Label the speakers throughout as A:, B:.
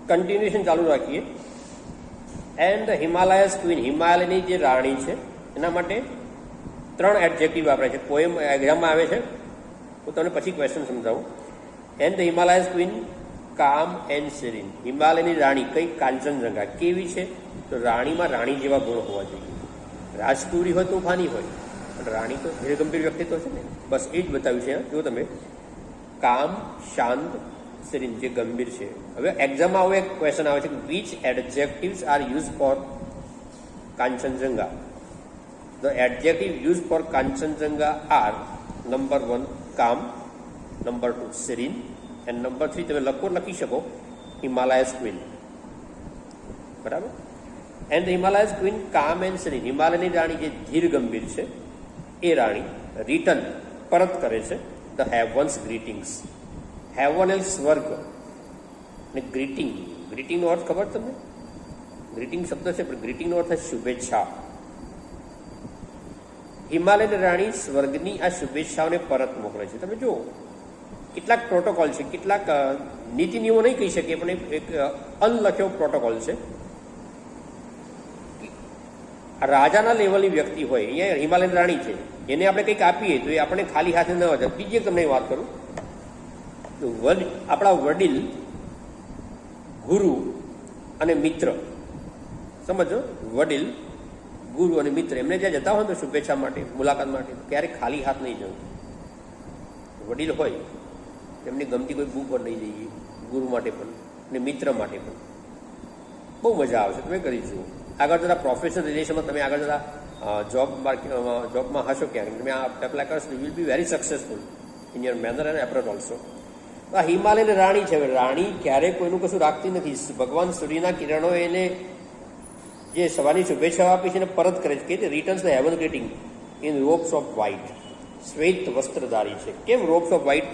A: Continuation ચાલુ રાખીએ. And Himalayas queen, હિમાલયની જે રાણી છે એના માટે 3 એડજેક્ટિવ વાપરે છે. પોએમ એક્ઝામમાં આવે છે, હું તમને પછી ક્વેશ્ચન સમજાવું. And the Himalayas queen calm and serine, હિમાલયની રાણી કઈ? કાંચનજંઘા. કેવી છે? તો રાણીમાં રાણી જેવા ગુણ હોવા જોઈએ. રાજકુમારી હોય તોફાની હોય, પણ રાણી તો ધીરે ગંભીર વ્યક્તિત્વ છે ને, બસ એ જ બતાવ્યું છે. જો તમે કામ, શાંત, સેરીન જે ગંભીર છે. હવે એક્ઝામમાં આવો એક ક્વેશ્ચન આવે છે કે which adjectives are use for Kanchenjunga. The adjective use for Kanchenjunga are number 1 calm, number 2 serine, and number 3 તમે લખી શકો હિમાલયસ ક્વીન. બરાબર. And Himalayas queen calm and serine, હિમાલયની રાણી જે ધીર ગંભીર છે એ રાણી રિટર્ન પરત કરે છે ધ હેવન્સ ગ્રીટિંગ્સ. હેવન એટલે સ્વર્ગ, અને ગ્રીટિંગ, ગ્રીટિંગનો અર્થ ખબર તમને? ગ્રીટિંગ શબ્દ છે પણ ગ્રીટિંગનો અર્થ છે શુભેચ્છા. હિમાલયની રાણી સ્વર્ગની આ શુભેચ્છાઓને પરત મોકલે છે. તમે જુઓ કેટલાક પ્રોટોકોલ છે, કેટલાક નીતિ નિયમો નહીં કહી શકીએ પણ એક અનલખ્યો પ્રોટોકોલ છે. રાજાના લેવલની વ્યક્તિ હોય, અહીંયા હિમાલયની રાણી છે, એને આપણે કંઈક આપીએ તો એ આપણે ખાલી હાથે ન જાય. બીજી એક તમને વાત કરું તો આપણા વડીલ, ગુરુ અને મિત્ર, સમજો, વડીલ, ગુરુ અને મિત્ર એમને જ્યાં જતા હોય તો શુભેચ્છા માટે, મુલાકાત માટે, ક્યારેક ખાલી હાથ નહીં જવું. વડીલ હોય એમની ગમતી કોઈ બુક પણ લઈ જઈએ, ગુરુ માટે પણ અને મિત્ર માટે પણ. બહુ મજા આવશે, તમે કરી જુઓ. આગળ જરા પ્રોફેશનલ રિલેશનમાં તમે આગળ જરા જોબમાં હશો ક્યાંક, તમે આ એપ્લાય કરશો you will be very successful in your manner and approach also. આ હિમાલયની રાણી છે. રાણી ક્યારેય કોઈનું કશું રાખતી નથી. ભગવાન સૂર્યના કિરણો એને જે સવારની શુભેચ્છાઓ આપી છે એને પરત કરે છે. કે returns the heaven greeting in robes of white, શ્વેત વસ્ત્રધારી છે. કેમ રોબ્સ ઓફ વ્હાઇટ?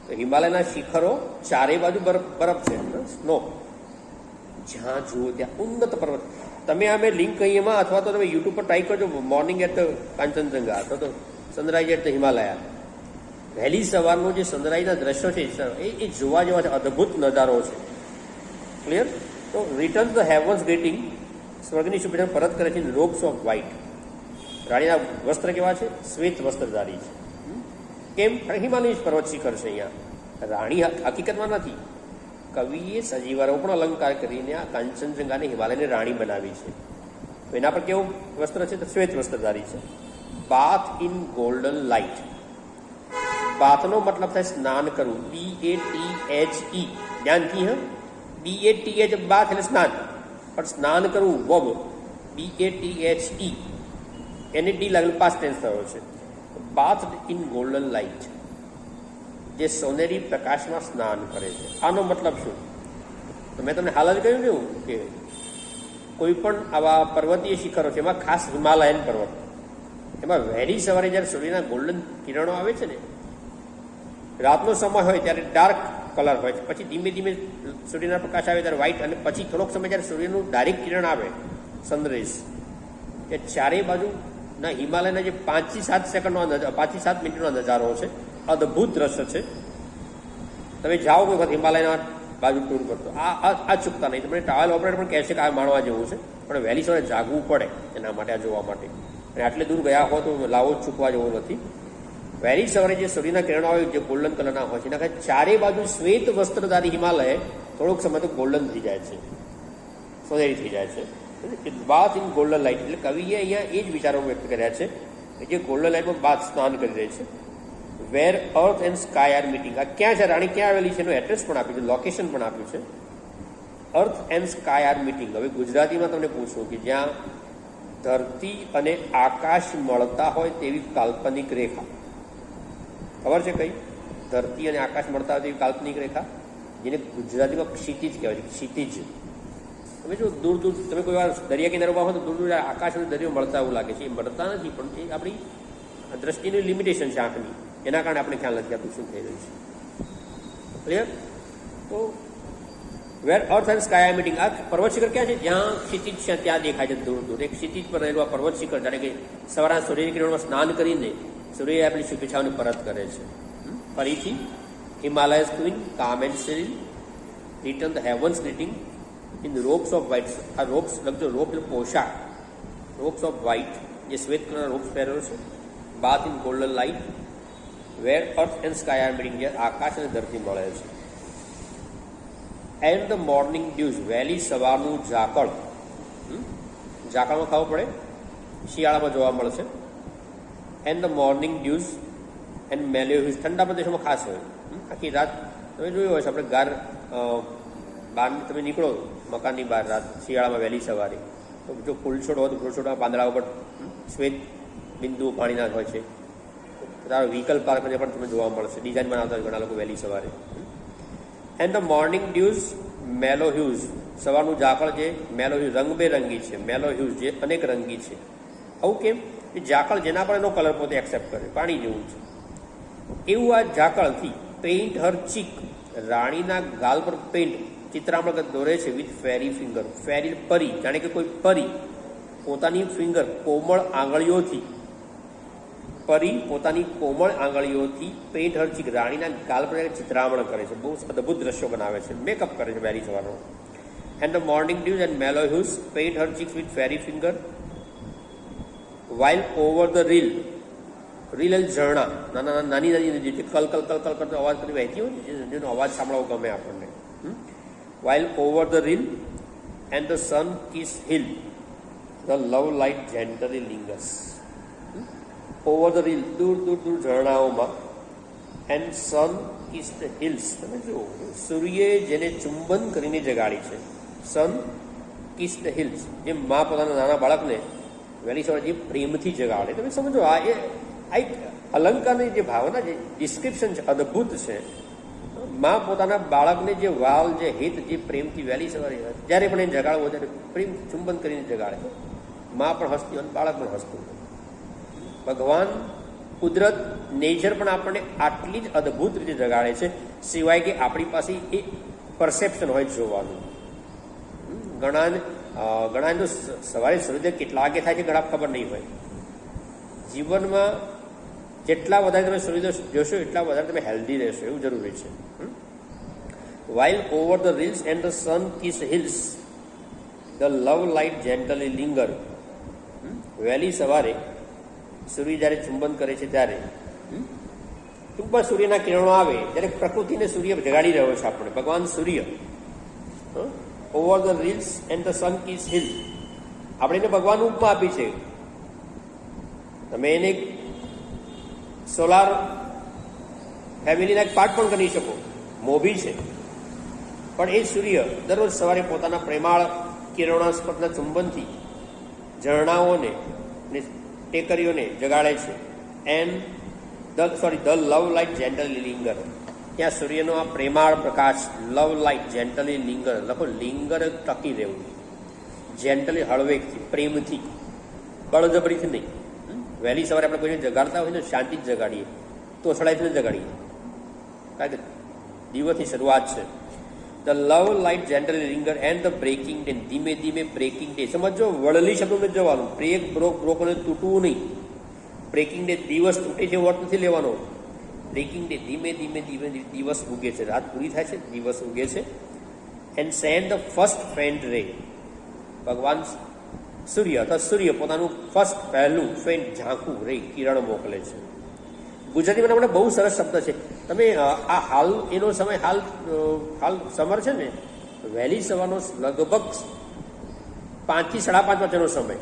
A: તો હિમાલયના શિખરો ચારે બાજુ બરફ છે, સ્નો, જ્યાં જુઓ ત્યાં ઉન્નત પર્વત. તમે અમે લિંક કહી એમાં, અથવા તો તમે યુટ્યુબ પર ટ્રાય કરજો મોર્નિંગ એટ કાંચનજંઘા અથવા તો સનરાઈઝ એટ ધ હિમાલયા. વહેલી સવારનું જે સનરાઈઝના દ્રશ્યો છે એ જોવા જેવા છે, અદ્ભુત નજારો છે. ક્લિયર? તો રિટર્ન ધ હેવન્સ ગ્રીટિંગ, સ્વર્ગની શુભેચ્છા પરત કરે છે રોબ્સ ઓફ વ્હાઇટ. રાણીના વસ્ત્ર કેવા છે? શ્વેત વસ્ત્રધારી છે. કેમ? હિમાલય પર્વત શિખર છે અહીંયા. રાણી હકીકતમાં નથી. કવિએ સજીવારોપણ અલંકાર કરીને આ કાંચનજંઘાને હિમાલયની રાણી બનાવી છે. તો એના પર કેવું વસ્ત્ર છે? તો શ્વેત વસ્ત્રધારી છે. Bath in golden light. બાથનો મતલબ થાય સ્નાન કરવું. BATHE, ધ્યાનથી. હા, BATH બાથ એટલે સ્નાન, પણ સ્નાન કરવું વબ, BATHE, એને ડી લાગેલું પાસ્ટ ટેન્સ થયો છે. બાથ ઇન ગોલ્ડન લાઇટ, જે સોનેરી પ્રકાશમાં સ્નાન કરે છે. આનો મતલબ શું? તો મેં તમને હાલ જ કહ્યું ને કે કોઈ પણ આવા પર્વતીય શિખરો છે, એમાં ખાસ હિમાલયન પર્વત, એમાં વહેલી સવારે જ્યારે સૂર્યના ગોલ્ડન કિરણો આવે છે ને, રાતનો સમય હોય ત્યારે ડાર્ક કલર હોય છે, પછી ધીમે ધીમે સૂર્યના પ્રકાશ આવે ત્યારે વ્હાઇટ, અને પછી થોડોક સમય જ્યારે સૂર્યનું ડાયરેક્ટ કિરણ આવે, સનરાઈઝ, એ ચારેય બાજુના હિમાલયના જે 5 થી 7 સેકન્ડનો 5 થી 7 મિનિટનો નજારો છે, અદ્ભુત દ્રશ્ય છે. તમે જાઓ કોઈ વખત હિમાલયના બાજુ ટૂર પર તો આ ચૂકતા નહીં. તમને ટ્રાવેલ ઓપરેટર પણ કહેશે કે આ માણવા જેવું છે, પણ વહેલી સવારે જાગવું પડે એના માટે, આ જોવા માટે. અને આટલે દૂર ગયા હો તો લાવો ચૂકવા જેવો નથી. વહેલી સવારે જે સૂર્યના કિરણો આવે જે ગોલ્ડન કલરના હોય છે, એના કારણે ચારે બાજુ શ્વેત વસ્ત્રધારી હિમાલય થોડોક સમય તો ગોલ્ડન થઈ જાય છે, સોનેરી થઈ જાય છે. બાથ ઇન ગોલ્ડન લાઇટ, એટલે કવિએ અહીંયા એ જ વિચારો વ્યક્ત કર્યા છે કે જે ગોલ્ડન લાઇટમાં બાથ સ્નાન કરી રહી છે. Where earth and sky are meeting. આ ક્યાં છે? રાણી ક્યાં આવેલી છે એનું એડ્રેસ પણ આપ્યું છે, લોકેશન પણ આપ્યું છે. અર્થ એન્ડ સ્કાય આર મીટિંગ. હવે ગુજરાતીમાં તમને પૂછું કે જ્યાં ધરતી અને આકાશ મળતા હોય તેવી કાલ્પનિક રેખા, ખબર છે કઈ? ધરતી અને આકાશ મળતા હોય તેવી કાલ્પનિક રેખા, જેને ગુજરાતીમાં ક્ષિતિજ કહેવાય છે. ક્ષિતિજ. તમે જો દૂર દૂર તમે કોઈ વાર દરિયા કિનારોમાં હોય તો દૂર દૂર આકાશ અને દરિયો મળતા એવું લાગે છે. એ મળતા નથી, પણ એ આપણી દ્રષ્ટિની લિમિટેશન છે આંખની, એના કારણે આપણે ખ્યાલ નથી આપણું શું થઈ રહ્યું છે. ક્લિયર? તો where earth and sky are meeting. આ પર્વત શિખર ક્યાં છે? જ્યાં ક્ષિતિજ છે ત્યાં દેખાય છે દૂર દૂર. એક ક્ષિતિજ પર રહેલું આ પર્વત શિખર, જાણે કે સવારના સૂર્યની કિરણમાં સ્નાન કરીને સૂર્ય આપણી શુભેચ્છાઓને પરત કરે છે. ફરીથી Himalayas queen calm and serene, return the heavens greeting in robes of white. આ રોબ્સ લખજો, રોબ એટલે પોશાક, રોબ્સ ઓફ વ્હાઇટ, જે શ્વેત કલરના રોબ્સ પહેરેલો છે. Bath in golden light where earth and sky are meeting, જ્યાં આકાશ અને ધરતી મળે છે. એન્ડ ધ મોર્નિંગ ડ્યુઝ, વહેલી સવારનું ઝાકળ. ઝાકળમાં ખાવું પડે, શિયાળામાં જોવા મળશે. And the morning dews and mellow hues, ઠંડા પ્રદેશોમાં ખાસ હોય. આખી રાત તમે જોયું હશે, આપણે ગાર બહાર તમે નીકળો મકાનની બહાર રાત શિયાળામાં વહેલી સવારે, તો જો ફૂલછોડ હોય તો ફૂલછોડના પાંદડા ઉપર શ્વેત બિંદુઓ પાણીના હોય છે. તારા વ્હીકલ પાર્કમાં પણ તમે જોવા મળશે, ડિઝાઇન બનાવતા હોય ઘણા લોકો વહેલી સવારે. એન્ડ ધ મોર્નિંગ ડ્યુઝ મેલોહ્યુઝ, સવારનું ઝાકળ જે મેલોહ્યુઝ રંગબેરંગી છે, મેલોહ્યુઝ જે અનેક રંગી છે. આવું કેમ? એ ઝાકળ જેના પર એનો કલર પોતે એક્સેપ્ટ કરે, પાણી જેવું છે. એવું આ ઝાકળથી પેઇન્ટ હર ચીક, રાણીના ગાલ પર પેઇન્ટ ચિત્રામણ દોરે છે. વિથ ફેરી ફિંગર, ફેરી પરી, જાણે કે કોઈ પરી પોતાની ફિંગર કોમળ આંગળીઓથી, પરી પોતાની કોમળ આંગળીઓથી પેઇન્ટ હર ચીક, રાણીના ગાલ પર ચિત્રામણ કરે છે. બહુ અદભુત દ્રશ્યો બનાવે છે, મેકઅપ કરે છે વહેલી સવારનો. And the morning dews and mellow hues paint her cheeks with fairy finger while over the rill, rill એટલે ઝરણા, નાની નાની જે કલ કલ કલ કલ કરતો અવાજ કરી વહેતી હોય, જેનો અવાજ સાંભળવો ગમે આપણને. While over the rill and the sun kiss hill, the love light gently lingers. Over the rill, દૂર દૂર દૂર ઝરણાઓમાં. And sun kiss the hills, તમે જુઓ સૂર્યે જેને ચુંબન કરીને જગાડી છે. સન કિસ ધ હિલ્સ, જે મા પોતાના નાના બાળકને વહેલી સવારે જે પ્રેમથી જગાડે. તમે સમજો, આ એક અલંકારની જે ભાવના, જે ડિસ્ક્રિપ્શન છે, અદ્ભુત છે. મા પોતાના બાળકને જે વાલ, જે હિત, જે પ્રેમથી વહેલી સવારે જ્યારે પણ એને જગાડવો ત્યારે પ્રેમ ચુંબન કરીને જગાડે. મા પણ હસતી અને બાળક પણ હસતું. ભગવાન, કુદરત, નેચર પણ આપણને આટલી જ અદ્ભુત રીતે જગાડે છે, સિવાય કે આપણી પાસે એ પરસેપ્શન હોય જોવાનું. ઘણા તો સવારે સૂર્યોદય કેટલા વાગે થાય છે ઘણા ખબર નહીં હોય. જીવનમાં જેટલા વધારે તમે સૂર્યોદય જોશો એટલા વધારે તમે હેલ્ધી રહેશો, એવું જરૂરી છે. While over the rills and the sun kiss hills, the love light gently linger. વહેલી સવારે સૂર્ય જ્યારે ચુંબન કરે છે ત્યારે ટૂંકમાં સૂર્યના કિરણો આવે ત્યારે પ્રકૃતિને સૂર્ય જગાડી રહ્યો છે આપણે. ભગવાન સૂર્ય over the rills and the sun kiss hill, આપણે એને ભગવાનનું ઉપમા આપી છે. તમે એને સોલાર ફેમિલીના એક પાર્ટ પણ કરી શકો, મોભી છે. પણ એ સૂર્ય દરરોજ સવારે પોતાના પ્રેમાળ કિરણોસ્પદના ચુંબનથી ઝરણાઓને અને ટેકરીઓને જગાડે છે. And the love light gently linger, ત્યાં સૂર્યનો આ પ્રેમાળ પ્રકાશ, લવ લાઇટ જેન્ટલી લિંગર, લખો લિંગર ટકી રહેવું, જેન્ટલી હળવેકથી, પ્રેમથી, બળજબરીથી નહીં. વહેલી સવારે આપણે કોઈને જગાડતા હોય ને શાંતિ જ જગાડીએ, તો સડાઈથી ન જગાડીએ, કારણ કે દિવસની શરૂઆત છે. The love light gently linger and the breaking day, ધીમે ધીમે બ્રેકિંગ ડે. સમજો, વળલી શબ્દોને જવાનું, બ્રેક બ્રોક અને તૂટવું નહીં. બ્રેકિંગ ડે, દિવસ તૂટે છે વર્ત નથી લેવાનો. બ્રેકિંગ ડે, ધીમે ધીમે ધીમે દિવસ ઉગે છે, રાત પૂરી થાય છે, દિવસ ઉગે છે. And send the first faint રે, ભગવાન સૂર્ય અથવા સૂર્ય પોતાનું ફર્સ્ટ પહેલું ફેન્ટ ઝાંખું રે કિરણ મોકલે છે. ગુજરાતીમાં આપણે બહુ સરસ શબ્દ છે. તમે આ હાલ એનો સમય હાલ સમર છે ને, વહેલી સવારનો લગભગ 5 થી 5:30 વચ્ચેનો સમય,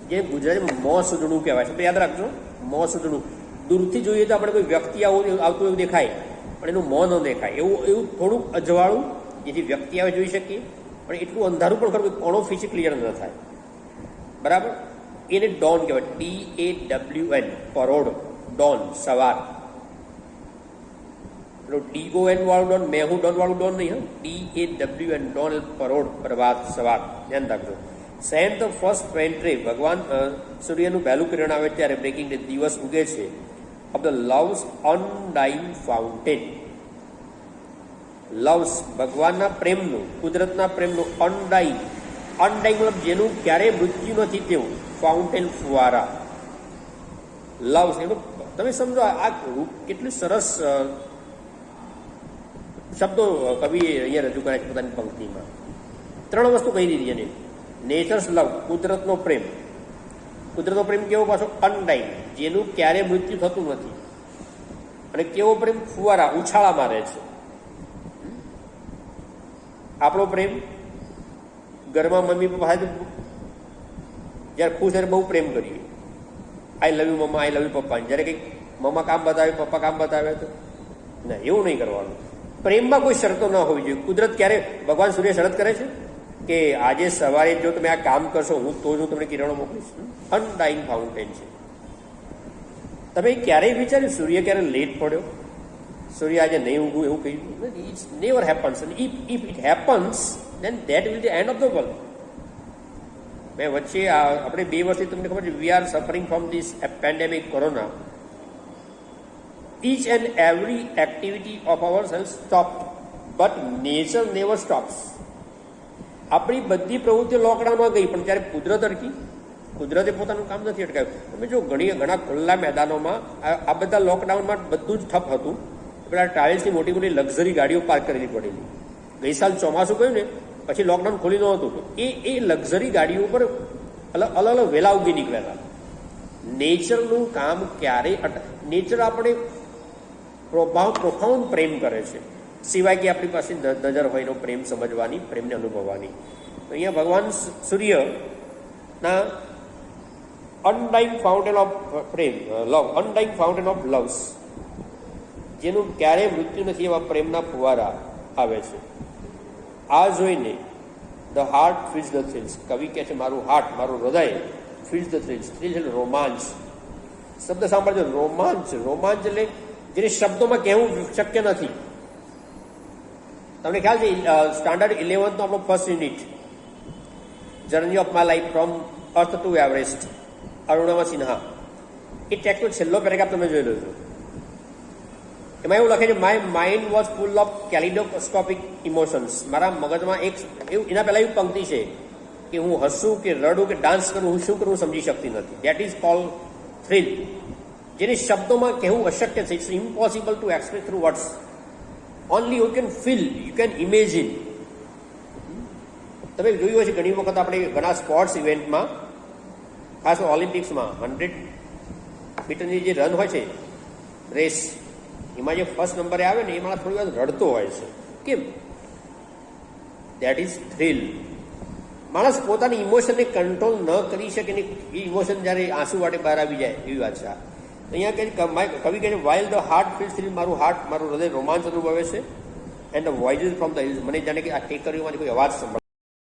A: જે ગુજરાતીમાં મોં સુધણું કહેવાય છે. યાદ રાખજો, મોં સુધણું. દૂરથી જોઈએ તો આપણે કોઈ વ્યક્તિ આવતું એવું દેખાય, પણ એનું મોં ન દેખાય, એવું થોડુંક અજવાળું, જેથી વ્યક્તિ આવે જોઈ શકીએ, પણ એટલું અંધારું પણ ખરું કોણો ફીચી ક્લિયર ન થાય. બરાબર? એને ડોન કહેવાય, DAWN, પરોઢ, ડોન, સવાર. DON વાળું ડોન, મેહુ ડોન વાળું ડોન નહીં, DAWN, ડોન, પરોઢ, પ્રભાત, સવાર. ધ્યાન રાખજો. સેન્ડ ધ ફર્સ્ટ ફેન્ટ રે, ભગવાન સૂર્યનું પહેલું કિરણ આવે ત્યારે બ્રેકિંગ ડે, દિવસ ઉગે છે. Of the loves અનડાઇંગ fountain, loves ભગવાનના પ્રેમનું, કુદરતના પ્રેમનું, અનડાઇંગ મતલબ જેનું ક્યારેય મૃત્યુ નથી તેવું, ફાઉન્ટેન ફુવારા. લવ્સ એનું તમે સમજો, આ કેટલું સરસ શબ્દો કવિ અહીંયા રજૂ કરે છે પોતાની પંક્તિમાં. 3 વસ્તુ કહી દીધી એને. નેચર્સ લવ, કુદરતનો પ્રેમ. કુદરતનો પ્રેમ કેવો પાછો? અનડાઇંગ, જેનું ક્યારેય મૃત્યુ થતું નથી. અને કેવો પ્રેમ? ફુવારા, ઉછાળા મારે છે. આપણો પ્રેમ ઘરમાં મમ્મી પપ્પા જ્યારે ખુશ ત્યારે બહુ પ્રેમ કરીએ, આઈ love you mamma, I love you પપ્પા. જ્યારે કંઈક મમ્મા કામ બતાવે, પપ્પા કામ બતાવે તો ના, એવું નહીં કરવાનું. પ્રેમમાં કોઈ શરતો ન હોવી જોઈએ. કુદરત ક્યારે, ભગવાન સૂર્ય શરત કરે છે કે આજે સવારે જો તમે આ કામ કરશો હું તમને કિરણો મોકલીશ. અનડાઇંગ ફાઉન્ટેન છે. તમે ક્યારેય વિચાર્યું સૂર્ય ક્યારે લેટ પડ્યો, સૂર્ય આજે નહીં ઊંઘું એવું કહ્યું? It's never happens. If it happens then that will be the end of the world. મેં વચ્ચે આપણે 2 વર્ષથી તમને ખબર છે we are suffering from this pandemic corona. each and every activity of ourselves stopped but nature never stops. આપણી બધી પ્રવૃત્તિઓ લોકડાઉનમાં ગઈ પણ જ્યારે કુદરત અટકી, કુદરતે પોતાનું કામ નથી અટકાવ્યું. તમે જો ઘણા ખુલ્લા મેદાનોમાં આ બધા લોકડાઉનમાં બધું જ ઠપ હતું. પેલા ટ્રાવેલ્સની મોટી મોટી લક્ઝરી ગાડીઓ પાર્ક કરેલી પડેલી. ગઈ સાલ ચોમાસું ગયું ને પછી લોકડાઉન ખોલી નહોતું તો એ લક્ઝરી ગાડીઓ પર અલગ અલગ વેલા ઉગી નીકળેલા. નેચરનું કામ ક્યારેય નેચર આપણે પ્રોફાઉન્ડ પ્રેમ કરે છે, સિવાય કે આપણી પાસે નજર હોય એનો પ્રેમ સમજવાની, પ્રેમને અનુભવવાની. તો અહીંયા ભગવાન સૂર્યના અનડાઇંગ fountain of Prem, love, અનડાઇંગ fountain of loves, જેનું ક્યારેય મૃત્યુ નથી એવા પ્રેમના ફુવારા આવે છે. આ જોઈને the heart feels the thrills. કવિ કહે છે મારું હાર્ટ, મારું હૃદય ફીલ્સ ધ થ્રિલ્સ. થ્રિલ્સ એટલે રોમાંચ. શબ્દ સાંભળજો, રોમાંચ. રોમાંચ એટલે જેને શબ્દોમાં કહેવું શક્ય નથી. તમને ખ્યાલ છે સ્ટાન્ડર્ડ 11 નો આપણો first unit journey of my life from earth to Everest, Arunima Sinha. એ ટેક્સ્ટનો છેલ્લો પેરેગ્રાફ તમે જોઈ લો છો. એમાં એવું લખે છે my mind was full of kaleidoscopic emotions. મારા મગજમાં એના પહેલા એવી પંક્તિ છે કે હું હસું કે રડું કે ડાન્સ કરું, હું શું કરું સમજી શકતી નથી. That is call thrill. જેને શબ્દોમાં કહેવું અશક્ય છે. It's impossible to express through words. Only you can feel, you can imagine. તમે જોયું હશે ઘણી વખત આપણે ઘણા સ્પોર્ટ્સ ઇવેન્ટમાં, ખાસ ઓલિમ્પિક્સમાં 100 મીટરની જે રન હોય છે રેસ, એમાં જે ફર્સ્ટ નંબરે આવે ને એ માણસ થોડી વાર રડતો હોય છે. કેમ? That is thrill. માણસ પોતાની ઇમોશનને કંટ્રોલ ન કરી શકે ને એ ઇમોશન જ્યારે આંસુ વાટે બહાર આવી જાય એવી વાત છે. અહીંયા કવિ કહે છે while the heart feels thrill, મારું હાર્ટ, મારું હૃદય રોમાંચ અનુભવે છે. And the voices from the hills, મને જાણે કે આ ટેકરીઓમાંથી કોઈ અવાજ સંભળાય.